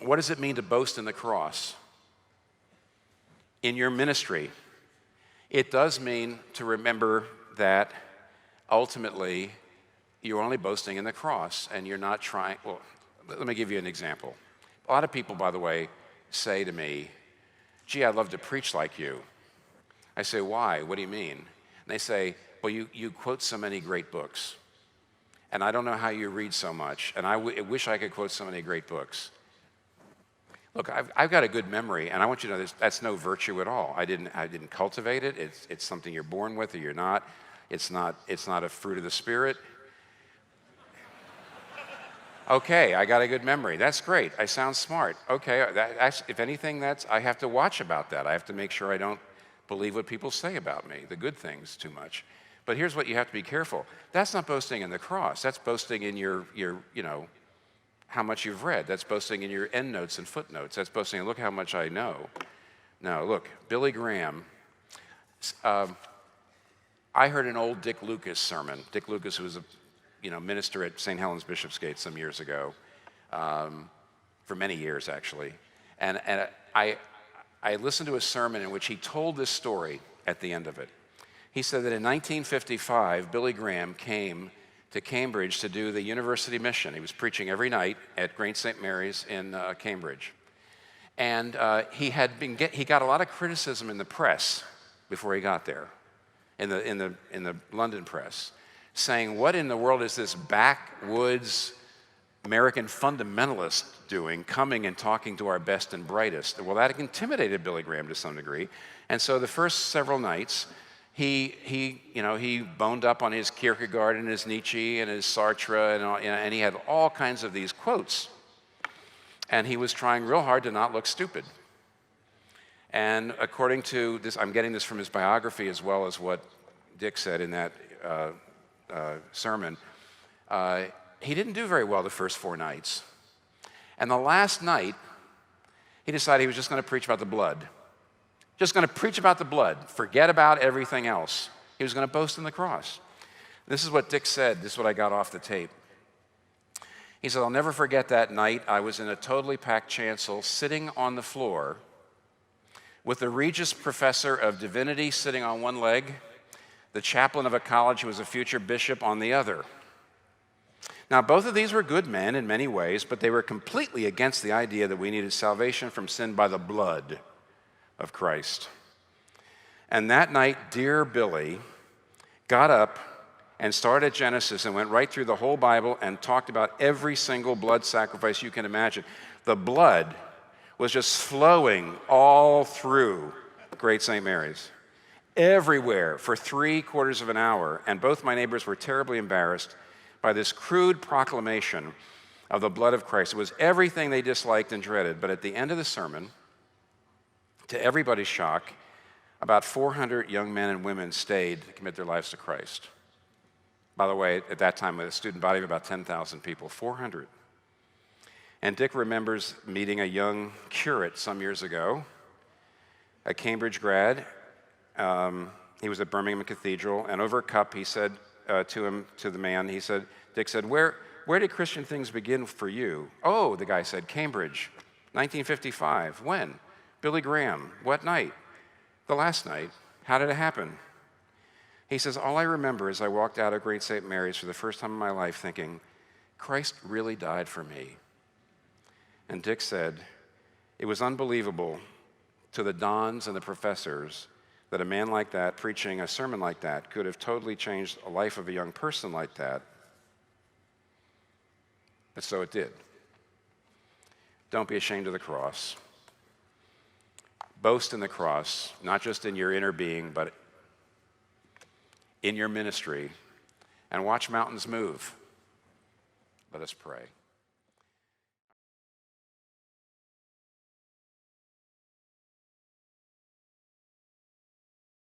What does it mean to boast in the cross? In your ministry, it does mean to remember that ultimately you're only boasting in the cross and you're not trying. Well, let me give you an example. A lot of people, by the way, say to me, gee, I'd love to preach like you. I say, why? What do you mean? And they say, well, you quote so many great books, and I don't know how you read so much, and I wish I could quote so many great books. Look, I've got a good memory, and I want you to know that's no virtue at all. I didn't cultivate it. It's something you're born with or you're not. It's not a fruit of the Spirit. Okay, I got a good memory. That's great. I sound smart. Okay, if anything, I have to watch about that. I have to make sure I don't believe what people say about me, the good things, too much. But here's what you have to be careful. That's not boasting in the cross. That's boasting in your how much you've read. That's boasting in your endnotes and footnotes. That's boasting, look how much I know. Now, look, Billy Graham. I heard an old Dick Lucas sermon. Dick Lucas was a minister at St. Helens Bishopsgate some years ago, for many years actually. And I listened to a sermon in which he told this story at the end of it. He said that in 1955, Billy Graham came to Cambridge to do the university mission. He was preaching every night at Great St. Mary's in Cambridge. And he got a lot of criticism in the press before he got there, in the London press, saying, what in the world is this backwoods American fundamentalist doing, coming and talking to our best and brightest? Well, that intimidated Billy Graham to some degree. And so the first several nights, he boned up on his Kierkegaard and his Nietzsche and his Sartre, and he had all kinds of these quotes. And he was trying real hard to not look stupid. And according to this, I'm getting this from his biography as well as what Dick said in that sermon, he didn't do very well the first 4 nights. And the last night, he decided he was just going to preach about the blood. Just going to preach about the blood. Forget about everything else. He was going to boast in the cross. This is what Dick said. This is what I got off the tape. He said, I'll never forget that night. I was in a totally packed chancel, sitting on the floor, with the Regius Professor of Divinity sitting on one leg, the chaplain of a college who was a future bishop on the other. Now, both of these were good men in many ways, but they were completely against the idea that we needed salvation from sin by the blood of Christ. And that night, dear Billy got up and started Genesis and went right through the whole Bible and talked about every single blood sacrifice you can imagine. The blood was just flowing all through Great St. Mary's, everywhere for 3/4 of an hour, and both my neighbors were terribly embarrassed by this crude proclamation of the blood of Christ. It was everything they disliked and dreaded, but at the end of the sermon, to everybody's shock, about 400 young men and women stayed to commit their lives to Christ. By the way, at that time, with a student body of about 10,000 people, 400. And Dick remembers meeting a young curate some years ago, a Cambridge grad. He was at Birmingham Cathedral, and over a cup, he said to the man, Dick said, where did Christian things begin for you? Oh, the guy said, Cambridge, 1955. When? Billy Graham. What night? The last night. How did it happen? He says, all I remember is I walked out of Great St. Mary's for the first time in my life thinking, Christ really died for me. And Dick said, it was unbelievable to the dons and the professors that a man like that, preaching a sermon like that, could have totally changed the life of a young person like that. But so it did. Don't be ashamed of the cross. Boast in the cross, not just in your inner being, but in your ministry, and watch mountains move. Let us pray.